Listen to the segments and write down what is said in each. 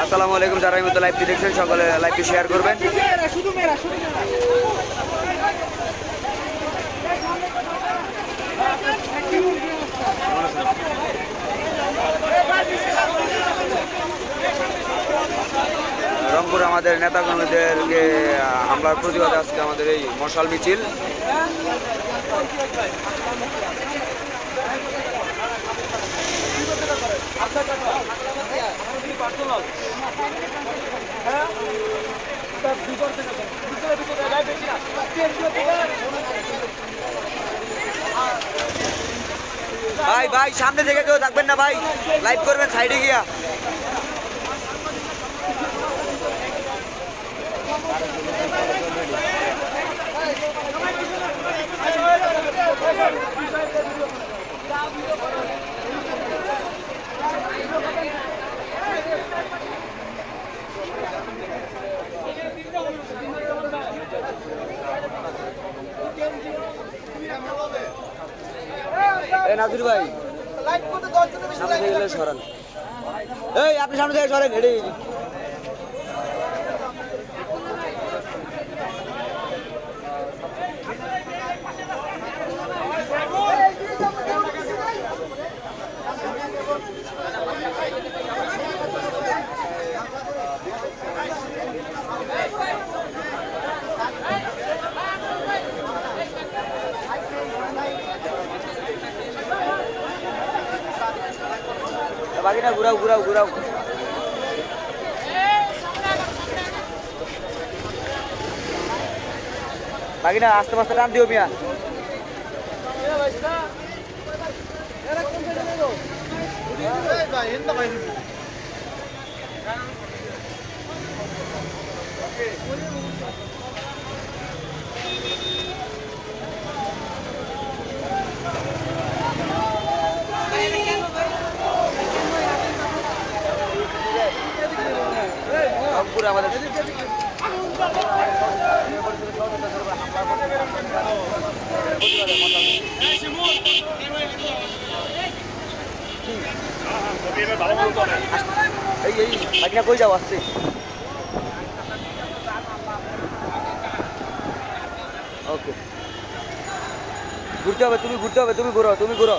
আসসালামু আলাইকুম। যারা এই মতো লাইভটি দেখছেন সকলে লাইভটি শেয়ার করবেন। রংপুরে আমাদের নেতাকর্মীদেরকে হামলার প্রতিবাদে আজকে আমাদের এই মশাল মিছিল। ভাই ভাই সামনে থেকে কেউ থাকবেন না ভাই, লাইভ করবেন সাইডে গিয়া। নাজির ভাই সামনে থেকে গেলে সরান, এই আপনি সামনে থেকে সরেন। এটি বাকিটা ঘুরাও ঘুরাও ঘুরাও। বাকিটা আস্তে আস্তে টান দিও মিয়া। আমাদের এই কই যাও আসছে। ওকে ঘুরতে হবে, তুমি ঘুরতে হবে, তুমি ঘুরো, তুমি ঘুরো।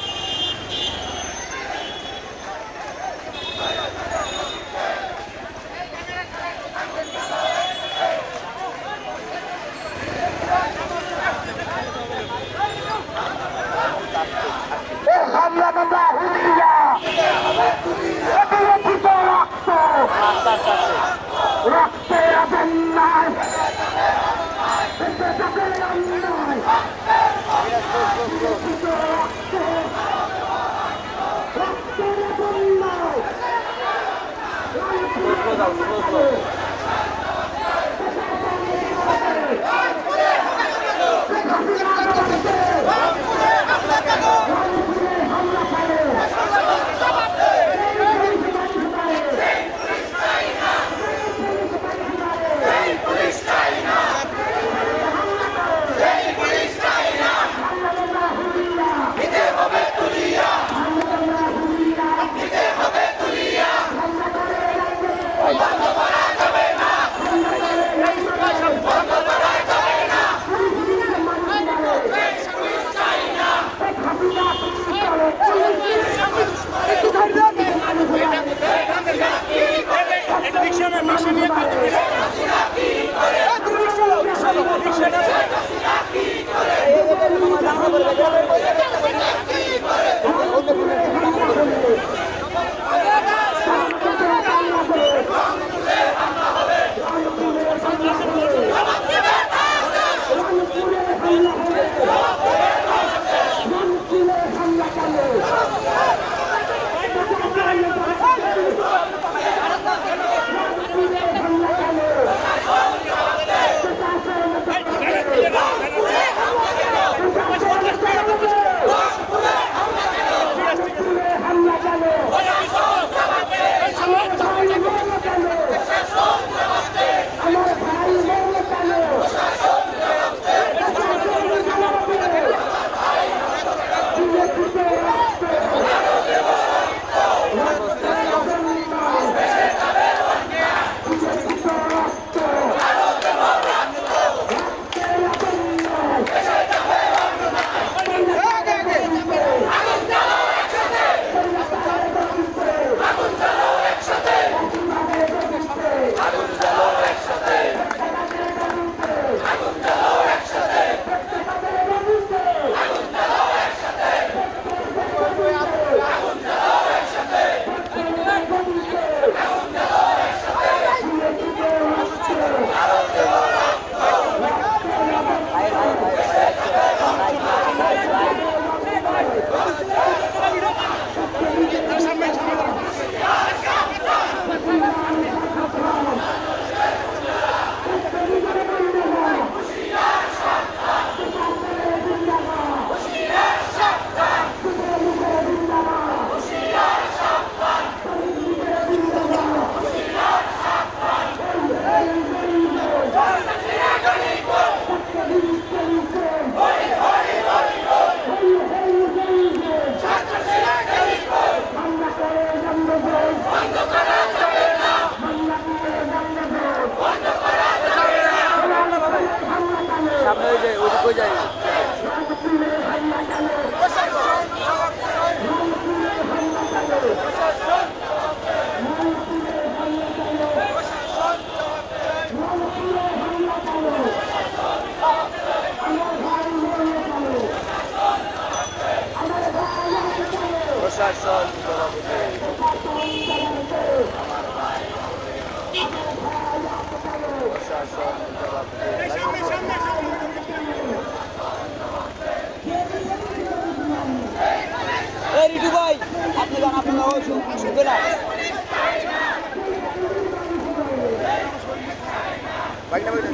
বাইক না বাইক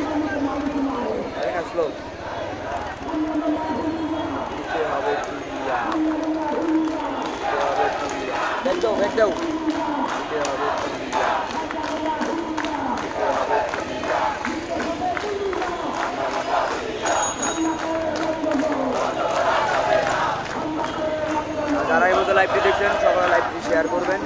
স্লো ব্যাক দাও ব্যাক দাও যারা এই মতো লাইভটি দেখছেন সবাই লাইভটি শেয়ার করবেন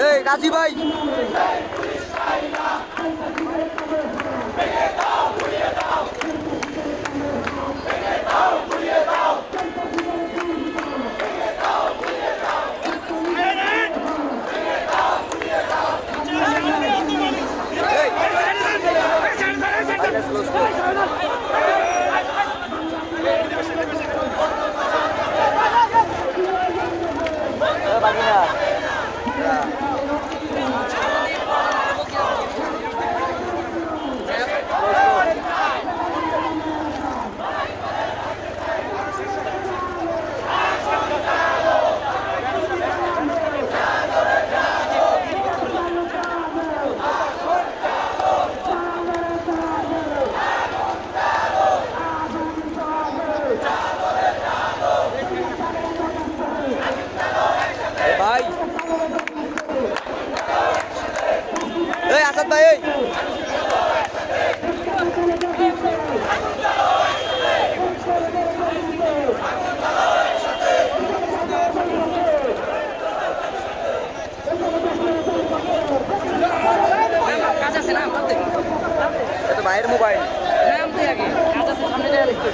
এই গাজী ভাই ভাই এই আসাদ ভাই এই কাজ আছে না আমাদের এটা ভাইয়ের মোবাইল নাম তুই আগে কাজ আছে সামনে যা লিখতে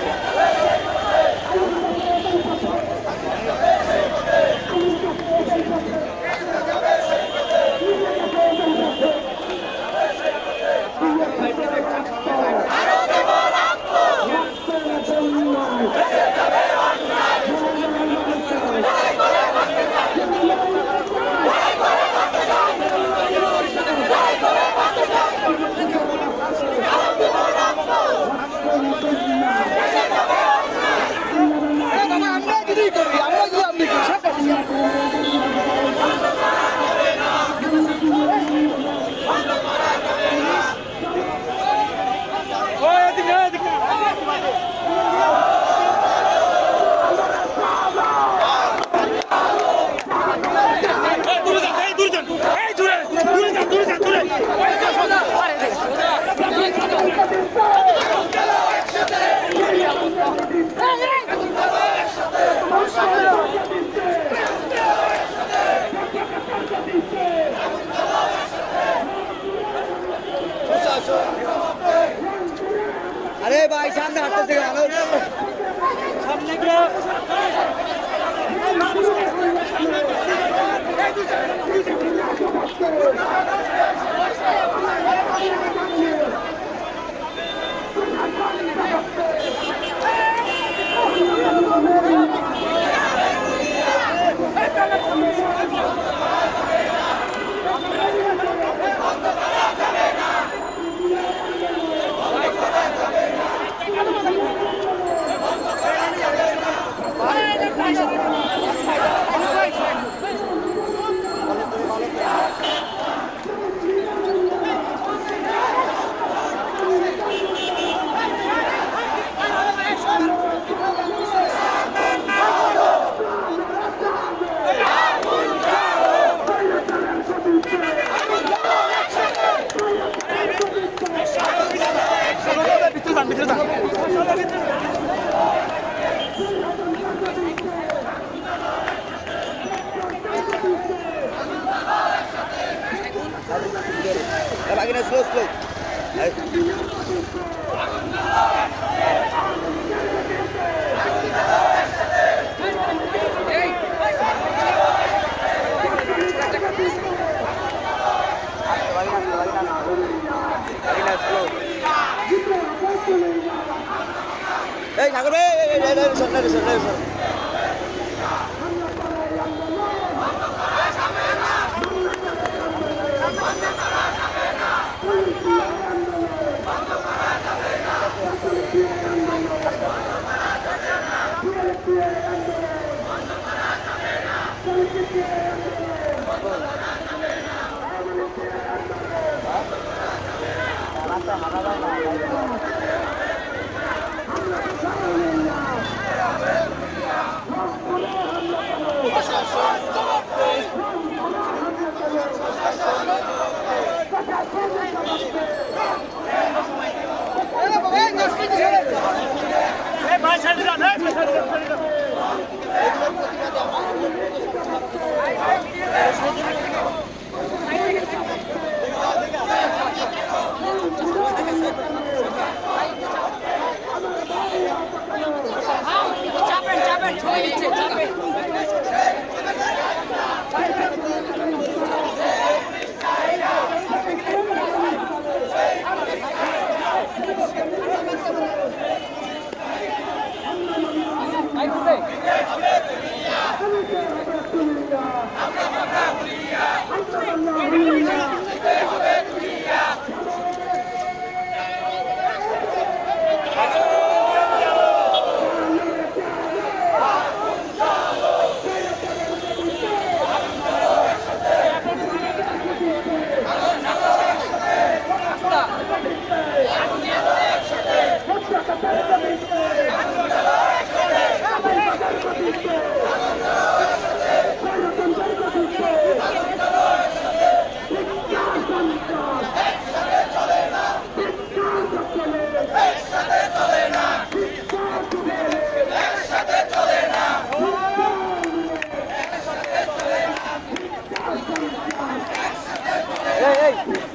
अरे भाई सामने हटते से सामने क्या lagi na slow slow. Ay. Lagi na slow. Hey, ঠাকুর ভাই, সর।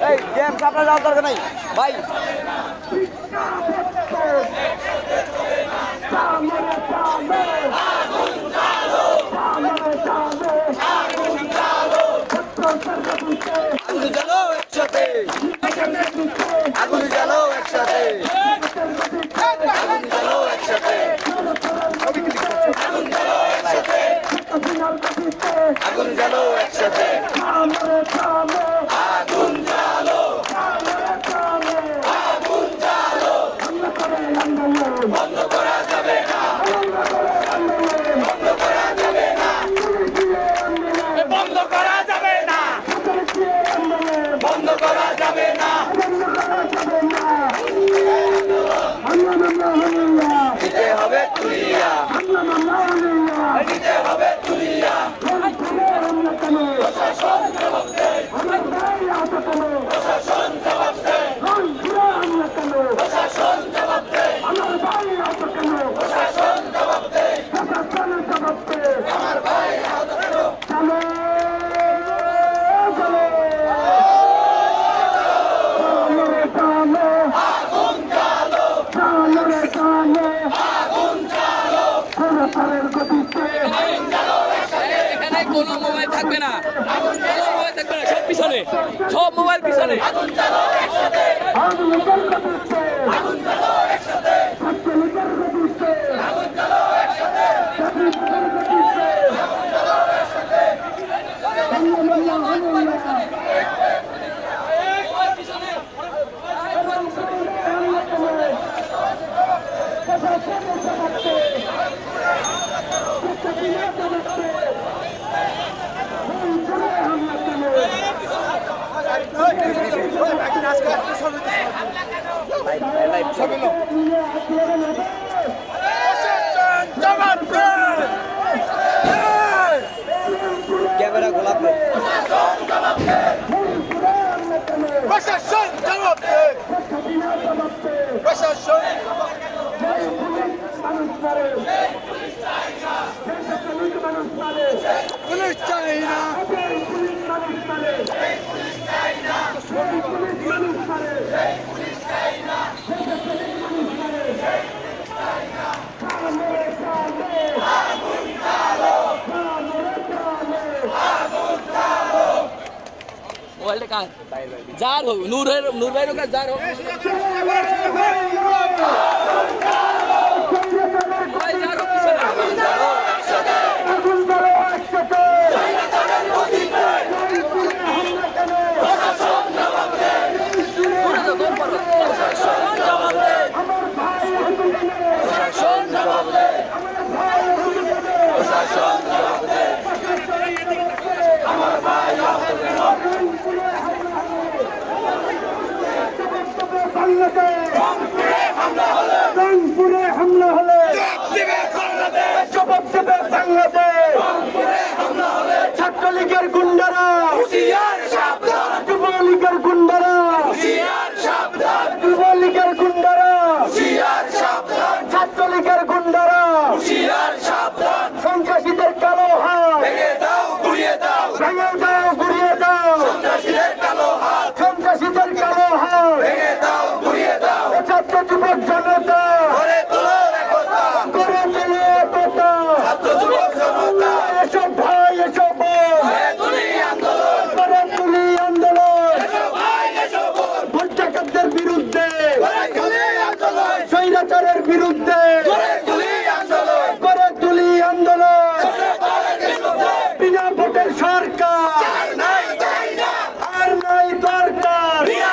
এই গেম সামনে যাওয়ার দরকার নাই ভাই। আগুন জ্বালো একসাথে, আগুন জ্বালো একসাথে, আগুন জ্বালো একসাথে, আগুন জ্বালো একসাথে, আগুন জ্বালো, আগুন জ্বালো, বন্ধ করা যাবে না, বন্ধ করা যাবে না, বন্ধ করা যাবে না, বন্ধ করা যাবে না, দিতে হবে তুলিয়া, দিতে হবে তুলিয়া, প্রশাসন জবাব দেয়, প্রশাসন জবাব দেয়, প্রশাসন জবাব দেয়, প্রশাসন জবাব দেয়, আমার ভাই আহত কেন? আগুন জ্বালো, আগুন জ্বালো, এখানে কোনো মোবাইল থাকবে না, কোনো মোবাইল থাকবে না, সব পিছনে, সব মোবাইল পিছনে। আগুন জ্বালো একসাথে, আগুন জ্বালো একসাথে, আগুন জ্বালো একসাথে, আগুন জ্বালো একসাথে, ক্যামেরা গোলাপ প্রশাসন জবাব দে, প্রশাসন পুলিশ চাই না, মোবাইলটা কার যার হোক নূর ভাইয়ের কাছে যার হোক ভাই যার হোক রংপুরে হামলা হলে জবাব দেবে বাংলাদেশ ছাত্রলীগের গুন্ডারা যুবলীগের গুন্ডারা যুবলীগের গুন্ডারা ছাত্রলীগের গুন্ডারা সন্ত্রাসীদের কালো হাত ভেঙে দাও গুড়িয়ে দাও সন্ত্রাসীদের কালো হাত ছাত্র যুবক জনতা গড়ে তোলো একতা এসব ভাই এসব গড়ে তুলি আন্দোলন ভোট ডাকাতদের বিরুদ্ধে স্বৈরাচারের বিরুদ্ধে গড়ে তুলি আন্দোলন বিনা ভোটের সরকার আর নাই দরকার বিনা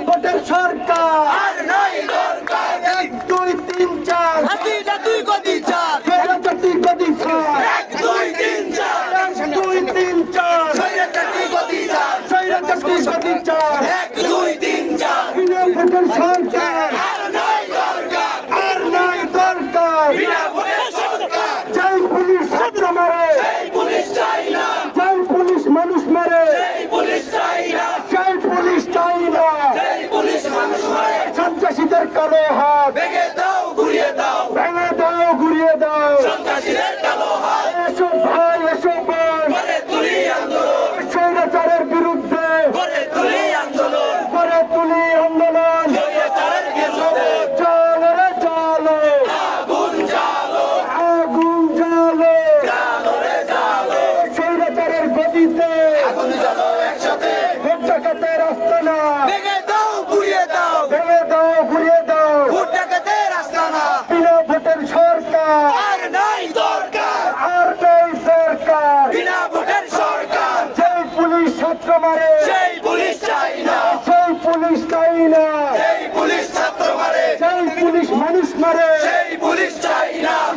ভোটের সরকার 1 2 3 4 দুই গদি 4 বিনা ভোটের সরকার আর নাই দরকার জয় পুলিশ ছাত্র মারে জয় পুলিশ মানুষ মারে জয় পুলিশ চাই না সন্ত্রাসীদের কালো হাত ভেঙে দাও গুড়িয়ে দাও এসো ভাই এসো বোন স্বৈরাচারের বিরুদ্ধে গড়ে তুলি আন্দোলন চলো রে চলো আগুন জ্বালো স্বৈরাচারের গদিতে ভোট ডাকাতের আস্তানা ভেঙে দাও গুড়িয়ে দাও বিনা ভোটের সরকার আর নাই দরকার সেই পুলিশ ছাত্র মারে সেই পুলিশ চাই না সেই পুলিশ মানুষ মারে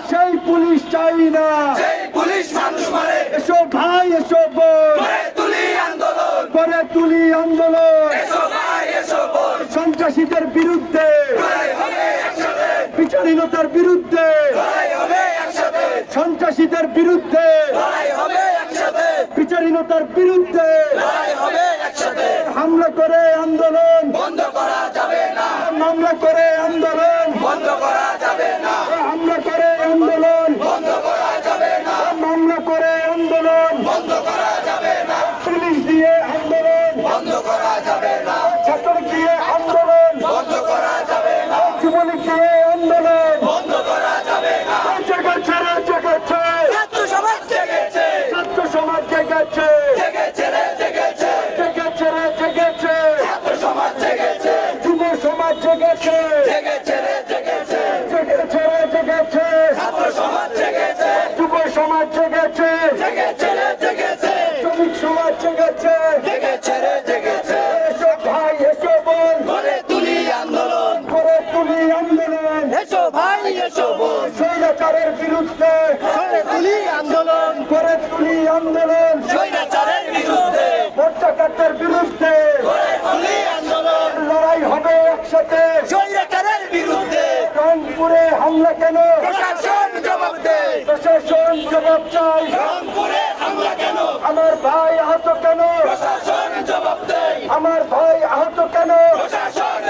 সেই পুলিশ চাই না এসো ভাই এসো বোন করে তুলি আন্দোলন সন্ত্রাসীদের বিরুদ্ধে বিচারহীনতার বিরুদ্ধে সন্ত্রাসীদের বিরুদ্ধে বিচারহীনতার বিরুদ্ধে হামলা করে আন্দোলন বন্ধ করা যাবে না হামলা করে আন্দোলন বন্ধ করা যাবে না হামলা করে আন্দোলন বন্ধ করা যাবে না হামলা করে আন্দোলন বন্ধ করা যাবে না পুলিশ দিয়ে আন্দোলন বন্ধ করা যাবে না ছাত্র দিয়ে আন্দোলন বন্ধ করা যাবে না যুবলীগ দিয়ে আন্দোলন বন্ধ করা যাবে না জেগেছে ছাত্র সমাজ জেগেছে ছাত্র সমাজ জেগেছে যুব সমাজ জেগেছে ছাত্র সমাজ জেগেছে যুব সমাজ জেগেছে শ্রমিক সমাজ জেগেছে এসো ভাই এসো বোন করে তুলি আন্দোলন এসো ভাই এসো বোন স্বৈরাচারের বিরুদ্ধে করে তুলি আন্দোলন স্বৈরাচারের বিরুদ্ধে ভোট ডাকাতের বিরুদ্ধে লড়াই হবে একসাথে স্বৈরাচারের বিরুদ্ধে রংপুরে হামলা কেন প্রশাসন জবাব চাই রংপুরে হামলা কেন আমার ভাই আহত কেন প্রশাসন জবাব দেয় আমার ভাই আহত কেন প্রশাসন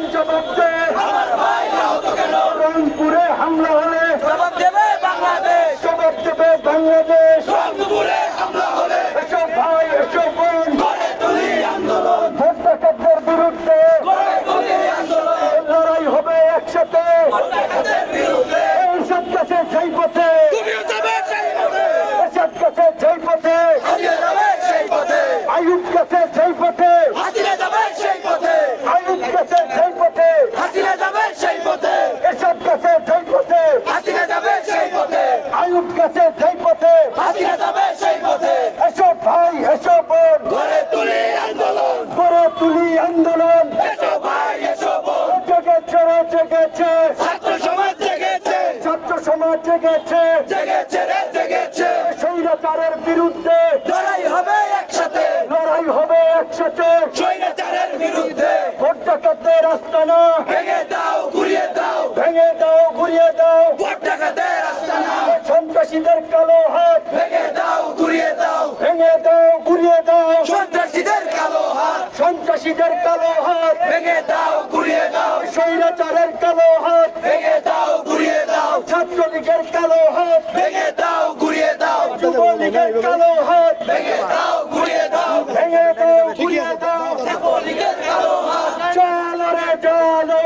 জবাব দেয় আমার ভাই আহত কেন রংপুরে হামলা হলে জবাব দেবে বাংলাদেশ রংপুরে হামলা হলে এসব ভাই এসব বোন করে তুলি আন্দোলন ভোট ডাকাতদের বিরুদ্ধে লড়াই হবে একসাথে এরশাদ কাছে যেই পথে যেই পথে হাসিনা যাবে সেই পথে আইয়ুব গেছে যেই পথে হাসিনা যাবে সেই পথে এসব গেছে যেই পথে হাসিনা যাবে সেই পথে আইয়ুব গেছে যেই পথে হাসিনা যাবে সেই পথে এসব ভাই এসব বোন গড়ে তুলি আন্দোলন গড়ে তুলি আন্দোলন এসো ভাই এসো বোন জেগেছে রে জেগেছে ছাত্র সমাজ জেগেছে ছাত্র সমাজ জেগেছে জেগেছে রে জেগেছে স্বৈরাচারের বিরুদ্ধে লড়াই হবে একসাথে লড়াই হবে একসাথে স্বৈরাচারের বিরুদ্ধে ভোট ডাকাতের আস্তানা ভেঙে দাও ঘুরিয়ে দাও ভেঙে দাও ঘুরিয়ে দাও ভোট ডাকাতের আস্তানা সন্ত্রাসীদের কালো হাত ভেঙে দাও ঘুরিয়ে দাও ভেঙে দাও ঘুরিয়ে দাও সন্ত্রাসীদের কালো হাত সন্ত্রাসীদের কালো হাত ভেঙে দাও ঘুরিয়ে দাও স্বৈরাচারের কালো হাত ভেঙে দাও ঘুরিয়ে দাও ছাত্রলীগের কালো হাত ভেঙে দাও ঘুরিয়ে দাও যুবলীগের কালো হাত ভেঙে দাও ঘুরিয়ে দাও ভেঙে দাও ঘুরিয়ে দাও ছাত্রলীগের কালো হাত চলো রে চলো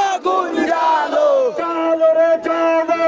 আগুন জ্বালো চলো রে চলো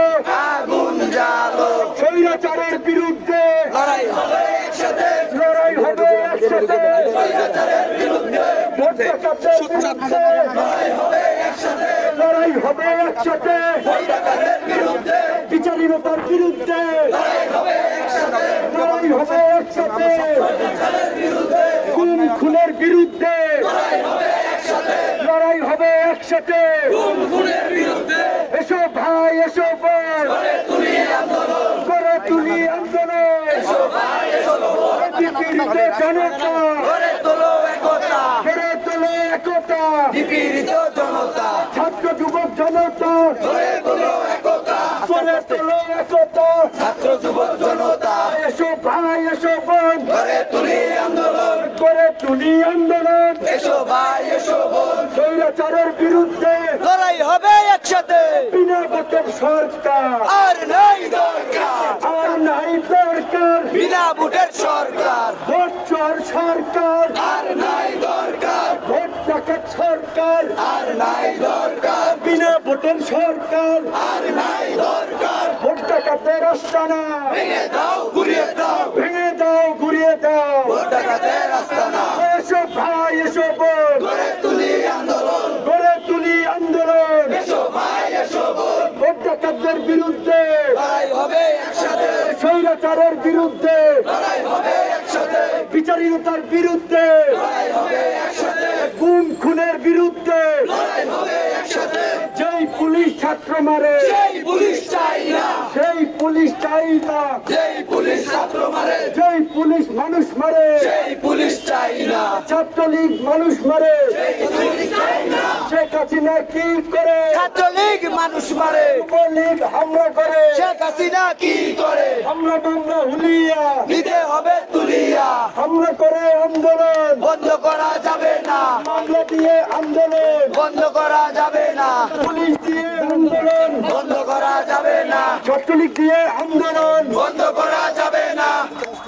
আগুন জ্বালো স্বৈরাচারের বিরুদ্ধে লড়াই হবে একসাথে লড়াই হবে একসাথে স্বৈরাচারের বিরুদ্ধে ভোট ডাকাতের বিরুদ্ধে লড়াই হবে একসাথে লড়াই হবে একসাথে স্বৈরাচারের বিরুদ্ধে বিচারহীনতার বিরুদ্ধে লড়াই হবে একসাথে লড়াই হবে একসাথে স্বৈরাচারের বিরুদ্ধে খুন খুনের বিরুদ্ধে লড়াই হবে একসাথে লড়াই হবে একসাথে খুন খুনের বিরুদ্ধে এসো ভাই এসো বোন গড়ে তুলি আন্দোলন করে তুলি আন্দোলন এসো ভাই এসো বোন বিপরীতে জনতা গড়ে তোলো একতা করে তোলো একতা নিপীড়িত জনতা ছাত্র যুবক জনতা গড়ে তোলো একতা করে তোলো একতা ছাত্র যুবক জনতা এসো ভাই এসো বোন গড়ে তুলি আন্দোলন করে তুলি আন্দোলন এসো ভাই এসো বোন স্বৈরাচারের বিরুদ্ধে লড়াই হবে একসাথে বিনা ভোটের সরকার আর নাই দরকার আর নাই দরকার বিনা ভোটের সরকার ভোট চোর সরকার আর নাই দরকার ভোট ডাকাত সরকার আর নাই দরকার বিনা ভোটের সরকার আর নাই দরকার ভোট ডাকাতের আস্তানা ভেঙে দাও ঘুরিয়ে দাও ভেঙে দাও ঘুরিয়ে দাও ভোট ডাকাতের আস্তানা এসো ভাই এসো বোন গড়ে তুলি আন্দোলন গড়ে তুলি আন্দোলন এসো ভাই এসো বোন ভোট ডাকাতদের বিরুদ্ধে লড়াই হবে একসাথে স্বৈরাচারের বিরুদ্ধে লড়াই হবে একসাথে বিচারহীনতার বিরুদ্ধে লড়াই হবে একসাথে গুম খুনের বিরুদ্ধে লড়াই হবে একসাথে যেই পুলিশ ছাত্র মারে সেই পুলিশ চাই না সেই পুলিশ চাই না যেই পুলিশ ছাত্র মারে যেই পুলিশ মানুষ মারে সেই পুলিশ চাই না ছাত্রলীগ মানুষ মারে সেই পুলিশ চাই না শেখ হাসিনা কি করে ছাত্রলীগ মানুষ মারে যুবলীগ হামলা করে শেখ হাসিনা কি করে হামলা মামলা হুলিয়া নিতে হবে তুলিয়া হামলা করে আন্দোলন বন্ধ করা যাবে না মামলা দিয়ে আন্দোলন বন্ধ করা যাবে না পুলিশ দিয়ে আন্দোলন বন্ধ করা যাবে না ছাত্রলীগ দিয়ে আন্দোলন বন্ধ করা যাবে না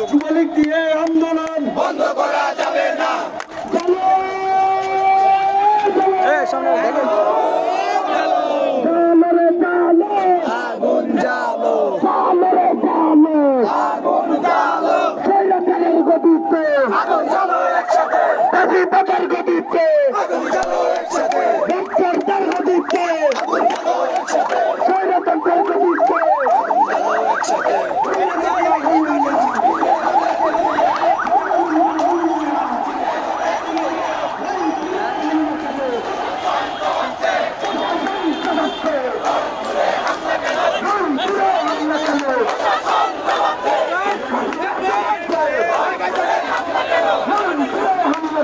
যুবলীগ দিয়ে আন্দোলন বন্ধ করা যাবে না আগুন জ্বালো আগুন জ্বালো আগুন জ্বালো একসাথে আগুন জ্বালো একসাথে আগুন জ্বালো একসাথে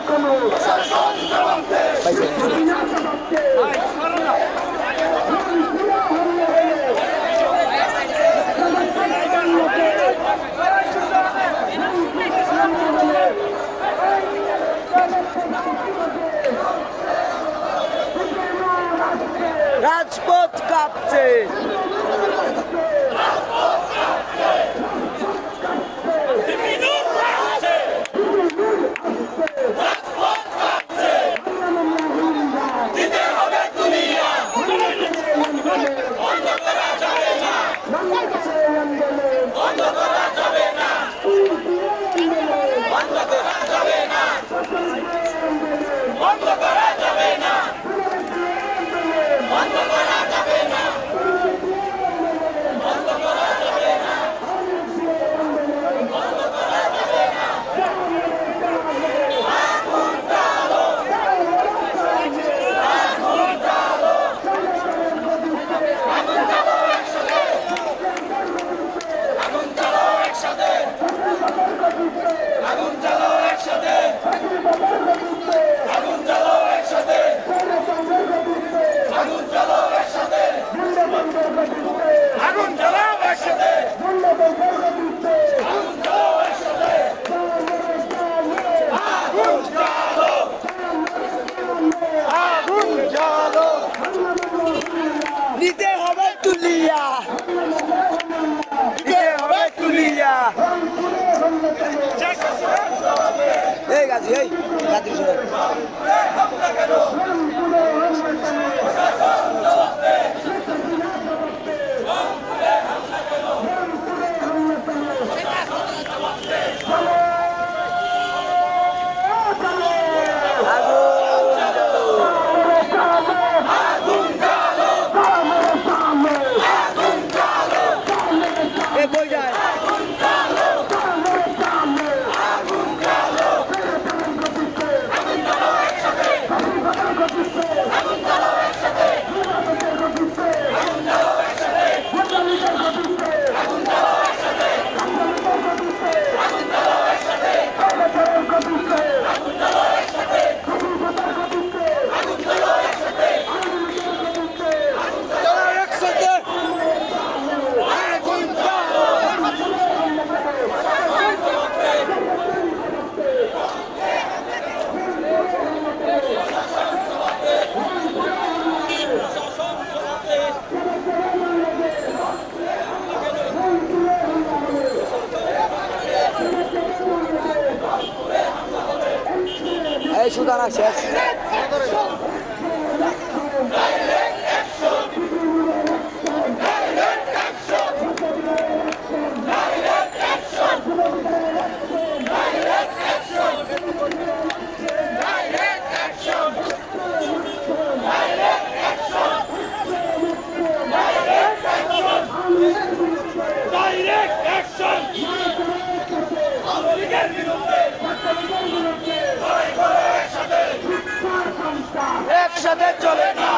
Come on. আছি এই জাতির সড়ক এই সুদানা শেষ একসাথে চলে না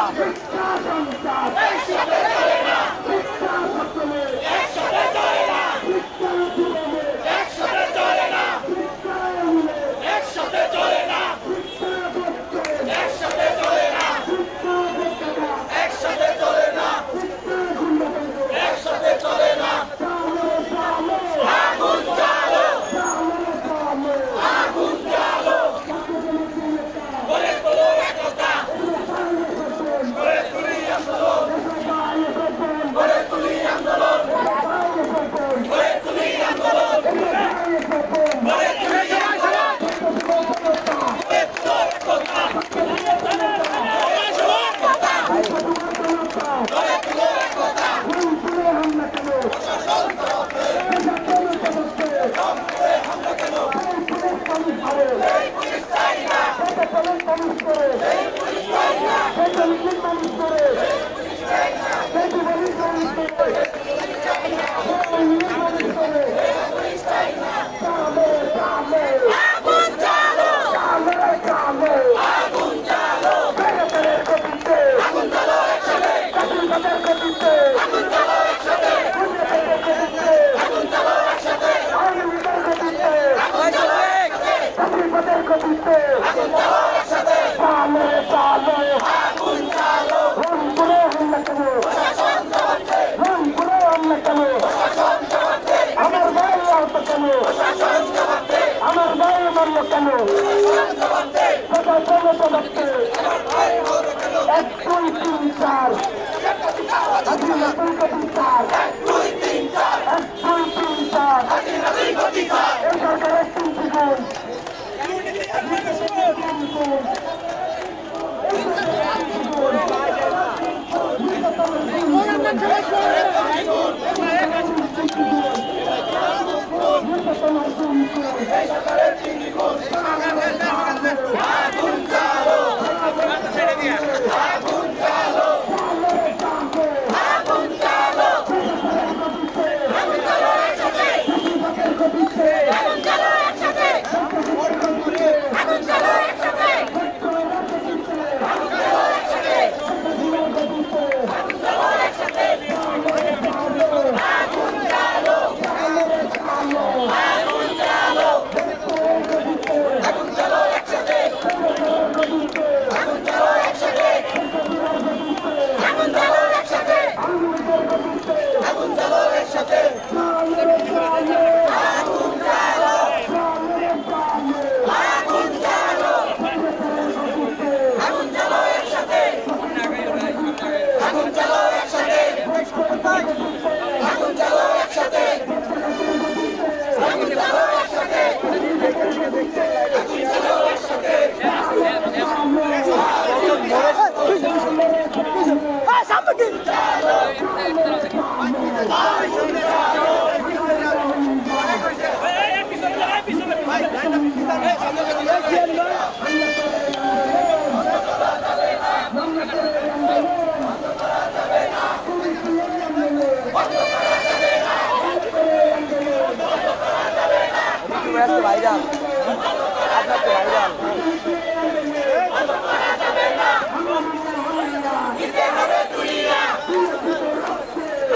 ভাইরাল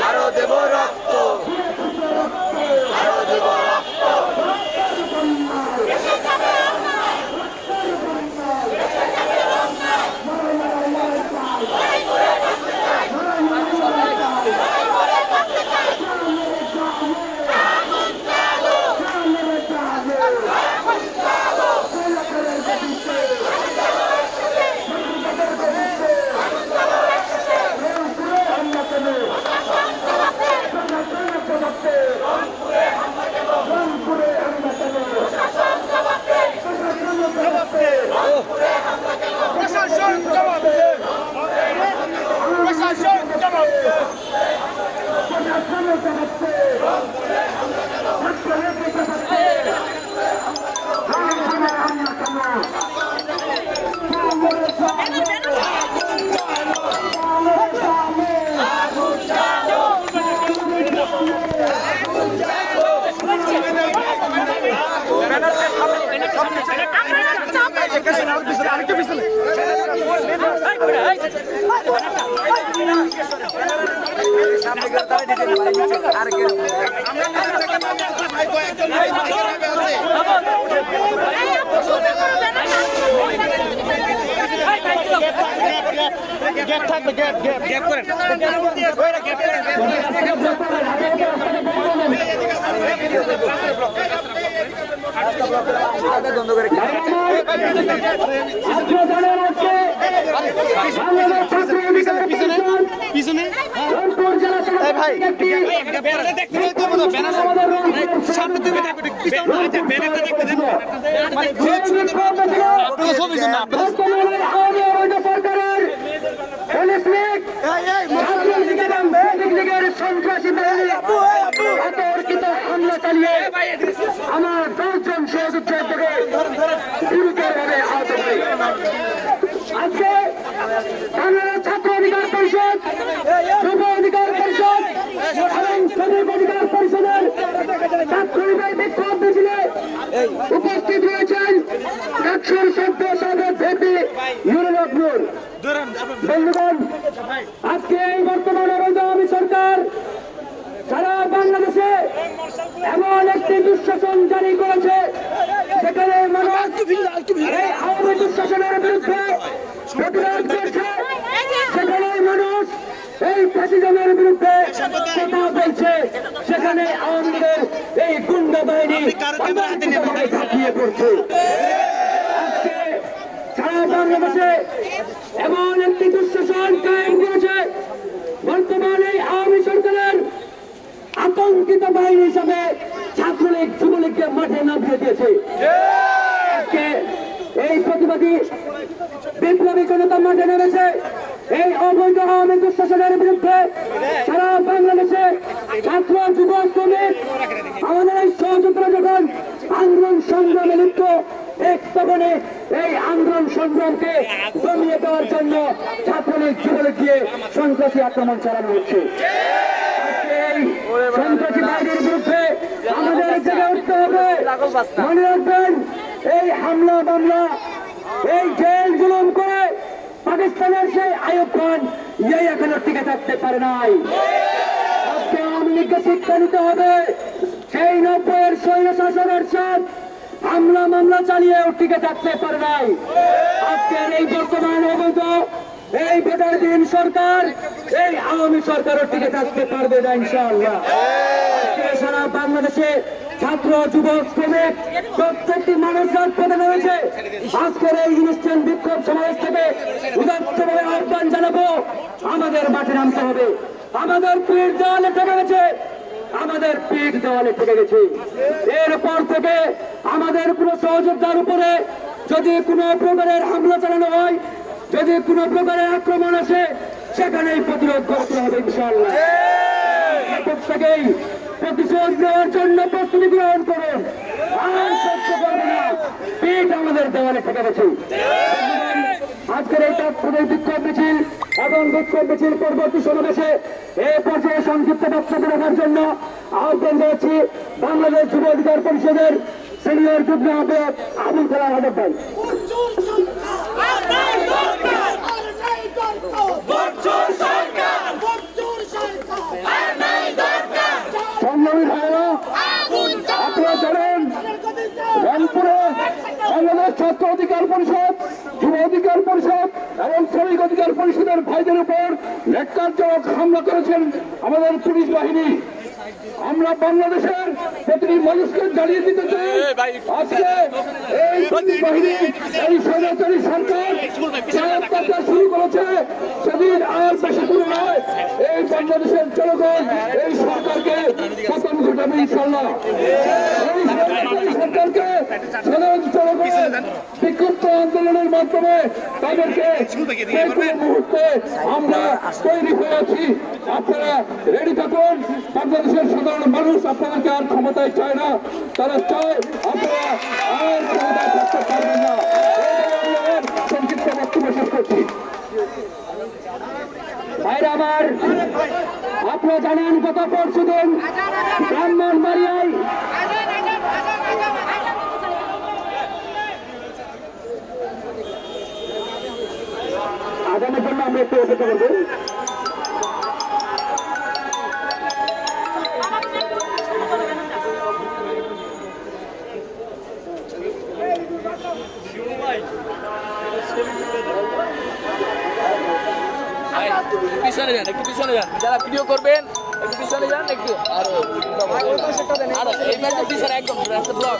আরো দেব রক্ত আরো দেব রক্ত পিছনে হামলা চালিয়ে আমার 10 জন সহযোদ্ধাকে গুরুতরভাবে আহত করে। আজকে বাংলাদেশ ছাত্র অধিকার পরিষদ, যুব অধিকার পরিষদ এবং শ্রমিক অধিকার পরিষদের ছাত্রলীগের বিক্ষোভ মিছিলে উপস্থিত রয়েছেন ডাকসুর সদ্য সাবেক ভিপি নুরুল হক নূর। বন্ধুগণ, আজকে এই বর্তমান অবৈধ আওয়ামী সরকার সারা বাংলাদেশে এমন একটি দুঃশাসন জারি করেছে সেখানে মানুষ এই আওয়ামী দুঃশাসনের বিরুদ্ধে প্রতিবাদ করছে, সেখানে মানুষ এই ফ্যাসিজমের বিরুদ্ধে কথা বলছে, সেখানে আওয়ামী লীগের এই গুন্ডা বাহিনী ঝাঁপিয়ে পড়ছে। আজকে সারা বাংলাদেশে এমন একটি দুঃশাসন কায়েম করেছে, বর্তমানে আওয়ামী সরকারের আতঙ্কিত বাহিনী হিসাবে ছাত্রলীগ যুবলীগকে মাঠে নামিয়ে দিয়েছে। আজকে এই প্রতিবাদী বিপ্লবী জনতা মাঠে নেমেছে এই অবৈধ আওয়ামী দুঃশাসনের বিরুদ্ধে। সারা বাংলাদেশে ছাত্র যুব শ্রমিক আমাদের এই সহযোগিতা যখন আন্দোলন সংগ্রামে লিপ্ত, এক তখনে এই আন্দোলন সংগ্রামকে দমিয়ে দেওয়ার জন্য ছাত্রলীগ যুবলীগ দিয়ে সন্ত্রাসী আক্রমণ চালানো হচ্ছে। সন্ত্রাসী বাহিনীর বিরুদ্ধে আমাদের জেগে উঠতে হবে। মনে রাখবেন, এই হামলা মামলা, এই জেল জুলুম করে পাকিস্তানের সেই আইয়ুব খান এই এখনো টিকে থাকতে পারে নাই। আজকে আওয়ামী লীগকে শিক্ষা নিতে হবে। সেই 90-এর স্বৈর শাসনের সাথ হামলা মামলা চালিয়ে টিকে থাকতে পারে নাই। আজকের এই বর্তমান অবৈধ এই বেদারদিন সরকার, এই আওয়ামী সরকারও টিকে থাকতে পারবে না ইনশাআল্লাহ। সারা বাংলাদেশে ছাত্র যুবক শ্রমিক প্রত্যেকটি মানুষ রাজপথে নেমেছে। আজকের এই ইনস্ট্যান্ট বিক্ষোভ সমাবেশ থেকে উদাত্তভাবে আহ্বান জানাবো, আমাদের মাঠে নামতে হবে। আমাদের পিঠ দেওয়ালে ঠেকে গেছে, আমাদের পিঠ দেওয়ালে ঠেকে গেছে। এরপর থেকে আমাদের কোনো সহযোদ্ধার উপরে যদি কোনো প্রকারের হামলা চালানো হয়, যদি কোনো প্রকারের আক্রমণ আসে, সেখানেই প্রতিরোধ করতে হবে ইনশাআল্লাহ। প্রত্যেকেই প্রতিশোধ নেওয়ার জন্য প্রস্তুতি গ্রহণ করুন। আর সহ্য করবে না, পিঠ আমাদের দেওয়ালে ঠেকে গেছে। আজকের এই তাৎপর্যের বিক্ষোভ মিছিল এবং বিক্ষোভ মিছিল পরবর্তী সমাবেশে এই পর্যায়ে সংক্ষিপ্ত বক্তব্য রাখার জন্য আহ্বান জানাচ্ছি বাংলাদেশ যুব অধিকার পরিষদের সিনিয়র যুগ্ম আহ্বায়ক আবুল কালাম আজাদ ভাই। সংগ্রামী ভাইয়েরা, আপনারা জানেন রংপুরে বাংলাদেশ ছাত্র অধিকার পরিষদ, যুব অধিকার পরিষদ এবং শ্রমিক অধিকার পরিষদের ভাইদের উপর ন্যাক্কারজনক হামলা করেছেন আমাদের পুলিশ বাহিনী। আমরা বাংলাদেশের প্রতিটি মানুষকে জানিয়ে দিতে চাই, আজকে এই পুলিশ বাহিনী, এই স্বৈরাচারী সরকার যে অত্যাচার শুরু করেছে সেদিন আর বেশি দূরে নয়। এই বাংলাদেশের জনগণ এই সরকারকে পতন ঘটাবে ইনশাল্লাহ। এই সরকারকে সাধারণ জনগণ বিক্ষুব্ধ আন্দোলনের মাধ্যমে তাদেরকে যে কোনো মুহূর্তে আমরা তৈরি হয়ে আছি। আপনারা রেডি থাকুন। বাংলাদেশের সাধারণ মানুষ আপনাদেরকে আর ক্ষমতায় চায় না, তারা চায় আপনারা আর ক্ষমতায় থাকতে পারবেন না। সংক্ষিপ্ত বক্তব্য শেষ করছি। ভাইরা আমার, আপনারা জানেন গত পরশুদিন ব্রাহ্মণবাড়িয়ায় আগামীর জন্য আমরা একটু অপেক্ষা করবো। পিছনে যান, একটু পিছনে যান, যারা ভিডিও করবেন একটু পিছনে যান, একটু আর এই ম্যাচের পিছনে একদম রাস্তা ব্লক।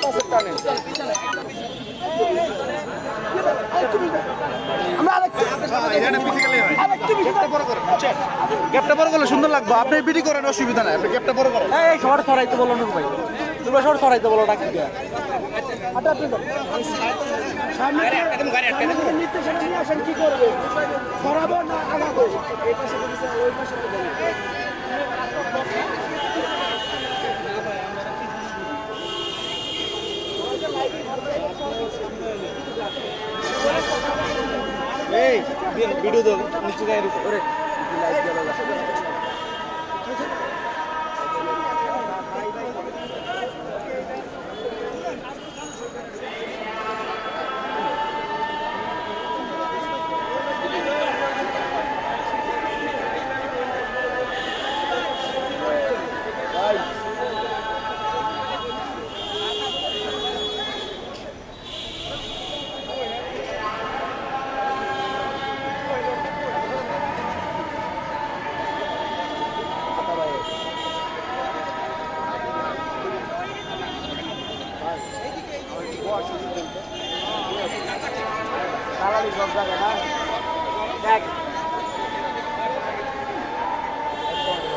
গ্যাপটা বড় করলে সুন্দর লাগবে। আপনি বিডি করেন, অসুবিধা নাই। আপনি গ্যাপটা বড় করেন। এই শর্ট ছড়াইতে বলো না ভাই, তোমরা শর্ট ছড়াইতে বলো ডাকি দিয়া। সামনে নির্দেশনা নিয়ে আসেন, কি করবে? ছড়াবো না আগাবো? এই পাশে ওই পাশে এই ভিডিও দাও নিচে গায়ে রেখে ওরে লাইট জ্বালা আছে।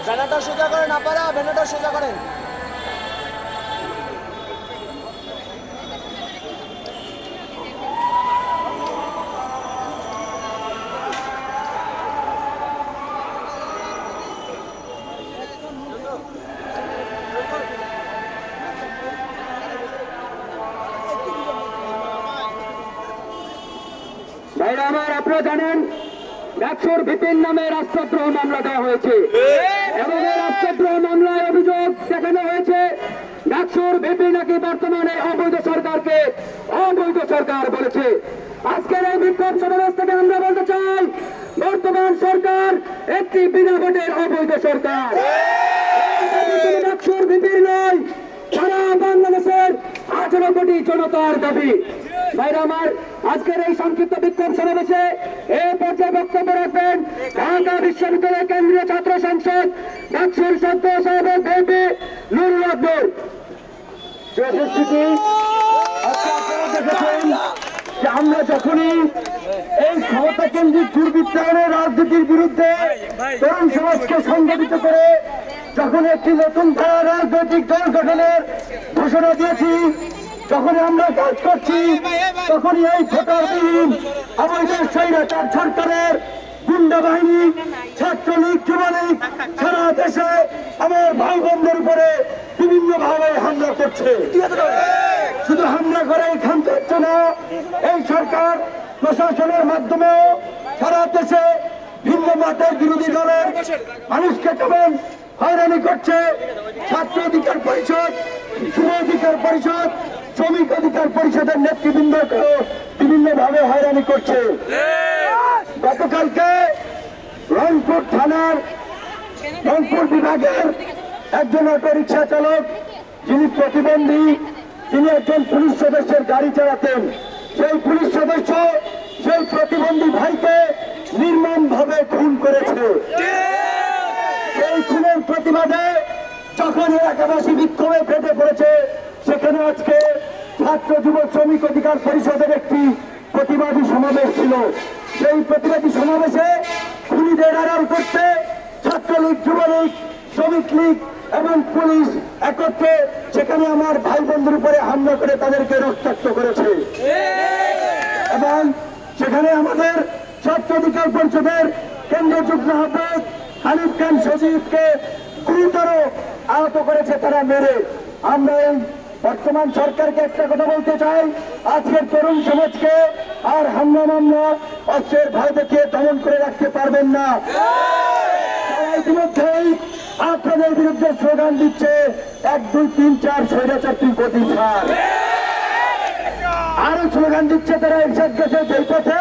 ব্যানারটা সোজা করেন আপনারা, ব্যানারটা সোজা করেন। ভাইরা আমার, আপনারা জানেন ডাকসুর বিপিন নামে রাষ্ট্রদ্রোহ মামলা দেওয়া হয়েছে এবং এই রাষ্ট্রদ্রোহ মামলায় অভিযোগ দেখানো হয়েছে ডাকসুর বিপিন নাকি বর্তমানে অবৈধ সরকারকে অবৈধ সরকার বলেছে। আজকের এই বিক্ষোভ সমাবেশ থেকে আমরা বলতে চাই, বর্তমান সরকার একটি বিনা ভোটের অবৈধ সরকার। ডাকসুর বিপিন নয়, সারা বাংলাদেশের 18 কোটি জনতার দাবি। ভাইরা আমার, আজকের এই সংক্ষিপ্ত বিক্ষোভ সমাবেশে এই পর্যায়ে বক্তব্য রাখবেন ঢাকা বিশ্ববিদ্যালয় কেন্দ্রীয় ছাত্র সংসদ ডাকসুর সদস্য সাহেবের ভিপি নুরুল আকবর। আমরা যখনই এই ক্ষমতা কেন্দ্রিক দুর্বৃত্তায়নের রাজনীতির বিরুদ্ধে তরুণ সমাজকে সংগঠিত করে যখন একটি নতুন ধারা রাজনৈতিক দল গঠনের ঘোষণা দিয়েছি, যখন আমরা কাজ করছি, তখনই এই ভোটারবিহীন অবৈধ স্বৈরাচার সরকারের গুন্ডা বাহিনী, ছাত্রলীগ, যুবলীগ সারা দেশে আমার ভাই বোনদের উপরে বিভিন্ন ভাবে হামলা করছে। শুধু হামলা করে এখান থেকে না, এই সরকার প্রশাসনের মাধ্যমেও সারা দেশে ভিন্ন মতের বিরোধী দলের মানুষকে কেমন হয়রানি করছে। ছাত্র অধিকার পরিষদ, যুব অধিকার পরিষদ শ্রমিক অধিকার পরিষদের নেতৃবৃন্দকেও বিভিন্নভাবে হয়রানি করছে। গতকালকে রংপুর থানার রংপুর বিভাগের একজন অটো রিক্সা চালক, যিনি প্রতিবন্ধী, তিনি একজন পুলিশ সদস্যের গাড়ি চালাতেন। সেই পুলিশ সদস্য সেই প্রতিবন্ধী ভাইকে নির্মমভাবে খুন করেছে। সেই খুনের প্রতিবাদে যখন এলাকাবাসী বিক্ষোভে ফেটে পড়েছে, সেখানে আজকে ছাত্র যুব শ্রমিক অধিকার পরিষদের একটি প্রতিবাদী সমাবেশ ছিল। সেই প্রতিবাদী সমাবেশে খুনিদের আড়াল করতে ছাত্রলীগ, যুবলীগ, শ্রমিক লীগ এবং পুলিশ একত্রে সেখানে আমার ভাই বন্ধুর উপরে হামলা করে তাদেরকে রক্তাক্ত করেছে। এবং সেখানে আমাদের ছাত্র অধিকার পরিষদের কেন্দ্রীয় যুগ্ম আহ্বায়ক হানিফ খান সজীবকে গুরুতর আহত করেছে তারা মেরে। আমরা এই বর্তমান সরকারকে একটা কথা বলতে চাই, আজকের তরুণ সমাজকে আর হামলা মামলা অস্ত্রের ভয় দেখিয়ে দমন করে রাখতে পারবেন না। তারা ইতিমধ্যেই আপনাদের বিরুদ্ধে স্লোগান দিচ্ছে 1, 2, 3, 4 স্বৈরাচার তুই গতি ছাড়। আরো স্লোগান দিচ্ছে তারা এরশাদ গেছে যেই পথে,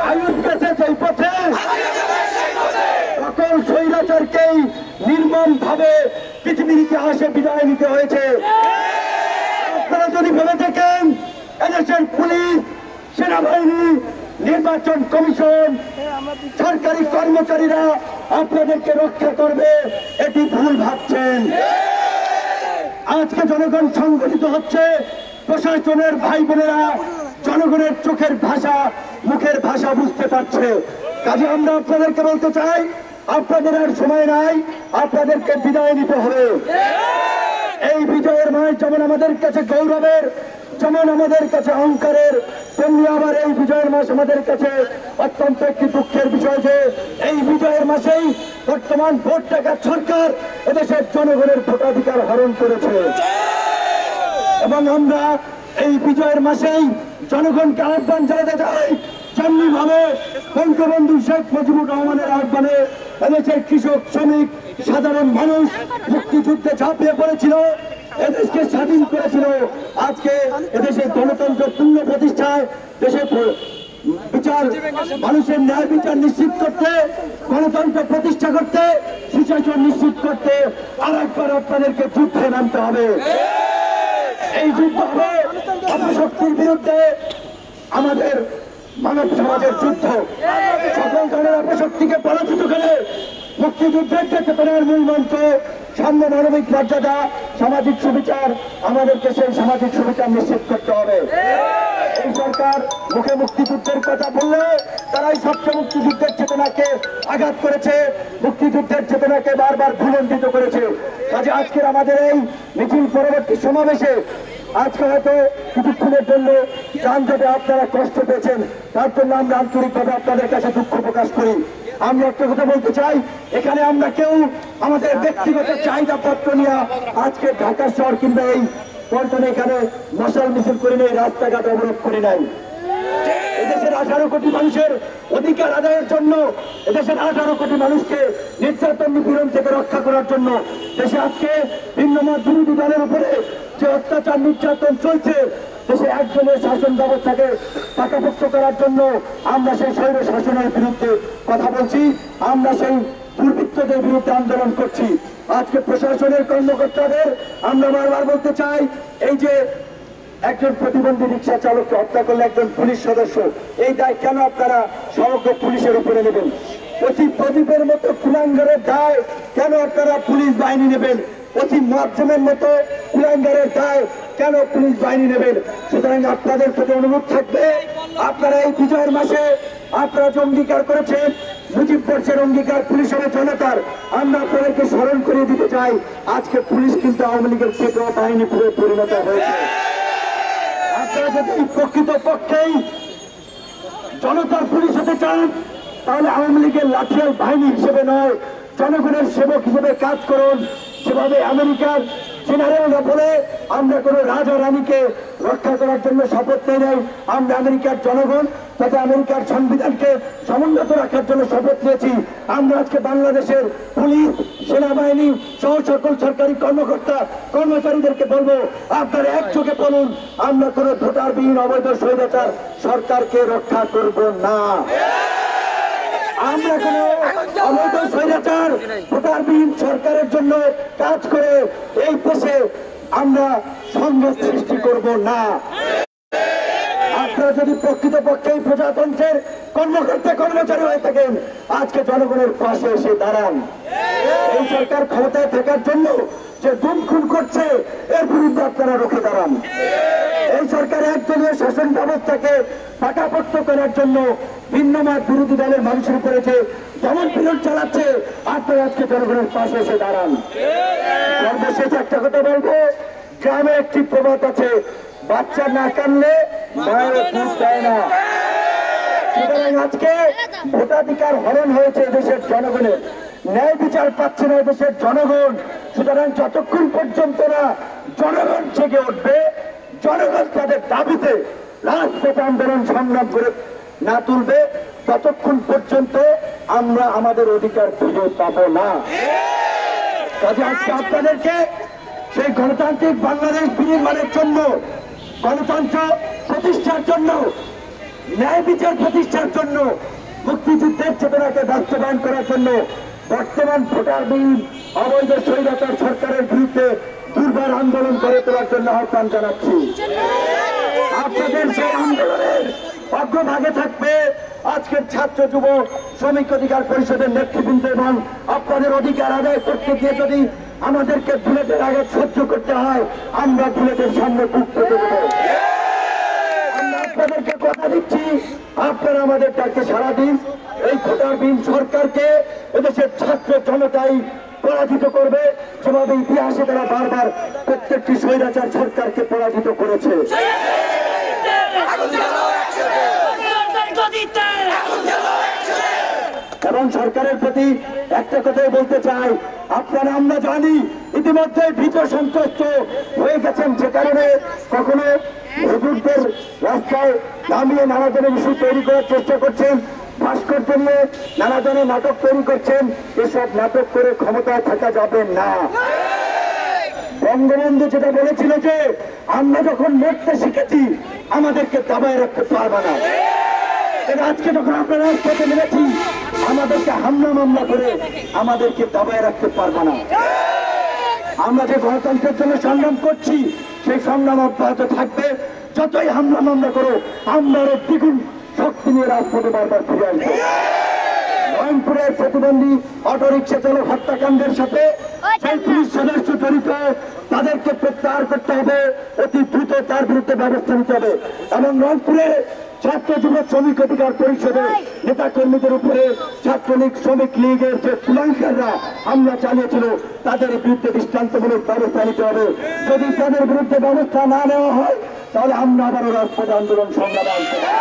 আয়ুব গেছে যেই পথে, সকল স্বৈরাচারকেই নির্মম ভাবে পৃথিবীর ইতিহাসে বিদায় নিতে হয়েছে। আপনারা যদি ভেবে থাকেন এদেশের পুলিশ, সেনাবাহিনী, নির্বাচন কমিশন, সরকারি কর্মচারীরা আপনাদেরকে রক্ষা করবে, এটি ভুল ভাবছেন। আজকে জনগণ সংগঠিত হচ্ছে, প্রশাসনের ভাই বোনেরা জনগণের চোখের ভাষা, মুখের ভাষা বুঝতে পারছে। কাজে আমরা আপনাদেরকে বলতে চাই, আপনাদের আর সময় নাই, আপনাদেরকে বিদায় নিতে হবে। এই বিজয়ের মাস যেমন আমাদের কাছে গৌরবের, যেমন আমাদের কাছে অহংকারের, তেমনি আবার এই বিজয়ের মাস আমাদের কাছে অত্যন্ত একটি দুঃখের বিষয় যে এই বিজয়ের মাসেই বর্তমান ভোট টাকার সরকার এদেশের জনগণের ভোটাধিকার হরণ করেছে। এবং আমরা এই বিজয়ের মাসেই জনগণকে আহ্বান জানাতে চাই, যেমনি ভাবে বঙ্গবন্ধু শেখ মুজিবুর রহমানের আহ্বানে এদেশের কৃষক, শ্রমিক, সাধারণ মানুষ মুক্তিযুদ্ধে ঝাঁপিয়ে পড়েছিল, এদেশকে স্বাধীন করেছিল। আজকে এদেশের গণতন্ত্র পূর্ণ প্রতিষ্ঠায়, দেশের বিচার, মানুষের ন্যায় বিচার নিশ্চিত করতে, গণতন্ত্র প্রতিষ্ঠা করতে, সুশাসন নিশ্চিত করতে আর একবার আপনাদেরকে যুদ্ধে নামতে হবে। এই যুদ্ধ হবে অপশক্তির বিরুদ্ধে আমাদের মানব সমাজের যুদ্ধ। সকল ধরনের অপশক্তিকে পরাজিত করে মুক্তিযুদ্ধের যে চেতনার মূল মন্ত্র সাম্য, মানবিক মর্যাদা, সামাজিক সুবিচার, আমাদেরকে সেই সামাজিক সুবিচার নিশ্চিত করতে হবে। এই সরকার মুখে মুক্তিযুদ্ধের কথা বললে তারাই সবচেয়ে মুক্তিযুদ্ধের চেতনাকে আঘাত করেছে, মুক্তিযুদ্ধের চেতনাকে বারবার ভুলণ্ঠিত করেছে। কাজে আজকের আমাদের এই মিছিল পরবর্তী সমাবেশে আজকে হয়তো কিছুক্ষণের জন্য যানজটে আপনারা কষ্ট পেয়েছেন, তার জন্য আমরা আন্তরিকভাবে আপনাদের কাছে দুঃখ প্রকাশ করি। আমরা একটা কথা বলতে চাই, এখানে আমরা কেউ আমাদের ব্যক্তিগত চাহিদা পত্র নিয়ে আজকে ঢাকা শহর কিংবা এই পল্টনে এখানে মশাল মিছিল করি নাই, রাস্তাঘাট অবরোধ করি নাই। এদেশের 18 কোটি মানুষের অধিকার আদায়ের জন্য, এদেশের 18 কোটি মানুষকে নির্যাতন নিপীড়ন থেকে রক্ষা করার জন্য দেশে আজকে ভিন্ন মত বিরোধী দলের উপরে যে অত্যাচার নির্যাতন চলছে, দেশে একজনের শাসন ব্যবস্থাকে পাকাপোক্ত করার জন্য আমরা সেই স্বৈর শাসনের বিরুদ্ধে কথা বলছি, আমরা সেই দুর্বৃত্তদের বিরুদ্ধে আন্দোলন করছি। আজকে প্রশাসনের কর্মকর্তাদের আমরা বারবার বলতে চাই, এই যে একজন প্রতিবন্ধী রিক্সা চালককে হত্যা করলে একজন পুলিশ সদস্য, এই দায় কেন আপনারা সমগ্র পুলিশের উপরে নেবেন? অতি প্রদীপের মতো কুলাঙ্গারের দায় কেন আপনারা পুলিশ বাহিনী নেবেন? অতি মাধ্যমের মতো কুলাঙ্গারের দায় কেন পুলিশ বাহিনী নেবেন? সুতরাং আপনাদের প্রতি অনুরোধ থাকবে, আপনারা এই বিজয়ের মাসে আপনারা যে অঙ্গীকার করেছেন, মুজিব বর্ষের অঙ্গীকার পুলিশ হবে জনতার, আমরা আপনাদেরকে স্মরণ করিয়ে দিতে চাই, আজকে পুলিশ কিন্তু আওয়ামী লীগের পেটোয়া বাহিনী পরিণত হয়েছে। আপনারা যদি প্রকৃত পক্ষেই জনতার পুলিশ হতে চান, তাহলে আওয়ামী লীগের লাঠিয়াল বাহিনী হিসেবে নয়, জনগণের সেবক হিসেবে কাজ করুন। যেভাবে আমেরিকার জেনারেলরা বলে আমরা কোনো রাজা রানীকে রক্ষা করার জন্য শপথ নেই নাই, আমরা আমেরিকার জনগণ তথা আমেরিকার সংবিধানকে সমুন্নত রাখার জন্য শপথ নিয়েছি। আমরা আজকে বাংলাদেশের পুলিশ, সেনাবাহিনী সহ সকল সরকারি কর্মকর্তা কর্মচারীদেরকে বলবো, আপনারা একযোগে বলুন, আমরা কোনো ভোটারবিহীন অবৈধ স্বৈরাচার সরকারকে রক্ষা করব না। আমরা কোন অবৈধ স্বৈরাচার ভোটারবিহীন সরকারের জন্য কাজ করে এই দেশে আমরা সংঘাত সৃষ্টি করব না। আপনারা যদি প্রকৃতপক্ষে এই প্রজাতন্ত্রের কর্মকর্তা কর্মচারী হয়ে থাকেন, আজকে জনগণের পাশে এসে দাঁড়ান। এই সরকার ক্ষমতায় থাকার জন্য যে গুম খুন করছে, এর বিরুদ্ধে আপনারা রুখে দাঁড়ান। এই সরকার একদলীয় শাসন ব্যবস্থাকে পাকাপোক্ত করার জন্য ভিন্ন মত বিরোধী দলের মানুষের উপরে যে দমন পীড়ন চালাচ্ছে, আপনারা আজকে জনগণের পাশে এসে দাঁড়ান। সর্বশেষ একটা কথা বলবো, গ্রামে একটি প্রবাদ আছে, বাচ্চা না কানলে মায়ের দুধ দেয় না। সুতরাং আজকে ভোটাধিকার হরণ হয়েছে দেশের জনগণের, ন্যায় বিচার পাচ্ছে না দেশের জনগণ। সুতরাং যতক্ষণ পর্যন্ত না জনগণ জেগে উঠবে, জনগণ তাদের দাবিতে রাজপথ আন্দোলন সংগ্রাম করে না তুলবে, ততক্ষণ পর্যন্ত আমরা আমাদের অধিকার খুঁজে পাবো না। কাজে আজকে আপনাদেরকে সেই গণতান্ত্রিক বাংলাদেশ বিনির্মাণের জন্য, গণতন্ত্র প্রতিষ্ঠার জন্য, ন্যায় বিচার প্রতিষ্ঠার জন্য, মুক্তিযুদ্ধের চেতনাকে বাস্তবায়ন করার জন্য বর্তমান ভোটারবিহীন অবৈধ স্বৈরাচার সরকারের বিরুদ্ধে দুর্বার আন্দোলন করে তোলার জন্য আহ্বান জানাচ্ছি। আপনাদের সেই আন্দোলনের অগ্রভাগে থাকবে আজকের ছাত্র যুব শ্রমিক অধিকার পরিষদের নেতৃবৃন্দ, এবং আপনাদের অধিকার আদায় করতে গিয়ে যদি আমাদেরকে বুলেটের আগে সহ্য করতে হয়, আমরা বুলেটের সামনে বুক পেতে দেব। আমরা আপনাদেরকে কথা দিচ্ছি, আপনারা আমাদের ডাকে সারা দিন। এই ভোটারবিহীন সরকারকে এদেশের ছাত্র জনতাই পরাজিত করবে, যেভাবে ইতিহাসে তারা বারবার প্রত্যেকটি স্বৈরাচার সরকারকে পরাজিত করেছে। এবং সরকারের প্রতি একটা কথাই বলতে চাই, আপনারা আমরা জানি ইতিমধ্যে ভীত সন্ত্রস্ত হয়ে গেছেন, যে কারণে কখনো হুজুরদের রাস্তায় নামিয়ে নানা ধরনের ইস্যু তৈরি করার চেষ্টা করছেন, ভাস্কর্য নিয়ে নানা ধরনের নাটক তৈরি করছেন। এসব নাটক করে ক্ষমতায় থাকা যাবে না। বঙ্গবন্ধু যেটা বলেছিল যে আমরা যখন মরতে শিখেছি আমাদেরকে দাবায় রাখতে পারবে না, আজকে যখন আপনারা রাজপথে নেমেছি আমাদেরকে হামলা মামলা করে আমাদেরকে দাবায় রাখতে পারবে না। আমরা যে গণতন্ত্রের জন্য সংগ্রাম করছি সেই সংগ্রাম অব্যাহত থাকবে। যতই হামলা মামলা করো, আমরা দ্বিগুণ শক্তি নিয়ে রাজপথে বারবার ফিরে আসবো। রংপুরের প্রতিবন্ধী অটোরিকশা চালক হত্যাকাণ্ডের সাথে সেই পুলিশ সদস্য জড়িত, তাদেরকে প্রত্যাহার করতে হবে, অতি দ্রুত তার বিরুদ্ধে ব্যবস্থা নিতে হবে। এবং রংপুরে ছাত্র যুব শ্রমিক অধিকার পরিষদের নেতা কর্মীদের উপরে ছাত্রলীগ শ্রমিক লীগের যে কুলাঙ্কাররা হামলা চালিয়েছিল, তাদের বিরুদ্ধে দৃষ্টান্তমূলক ব্যবস্থা নিতে হবে। যদি তাদের বিরুদ্ধে ব্যবস্থা না নেওয়া হয়, তাহলে আমরা আবারও রাজপথ আন্দোলন সংগ্রামে আনতে হবে।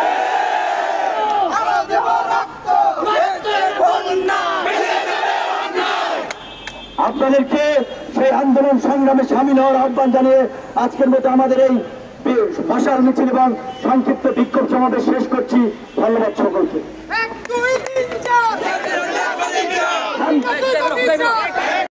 আপনাদেরকে সেই আন্দোলন সংগ্রামে সামিল হওয়ার আহ্বান জানিয়ে আজকের মতো আমাদের এই মশাল মিছিল এবং সংক্ষিপ্ত বিক্ষোভ সমাবেশ শেষ করছি। ধন্যবাদ সকলকে।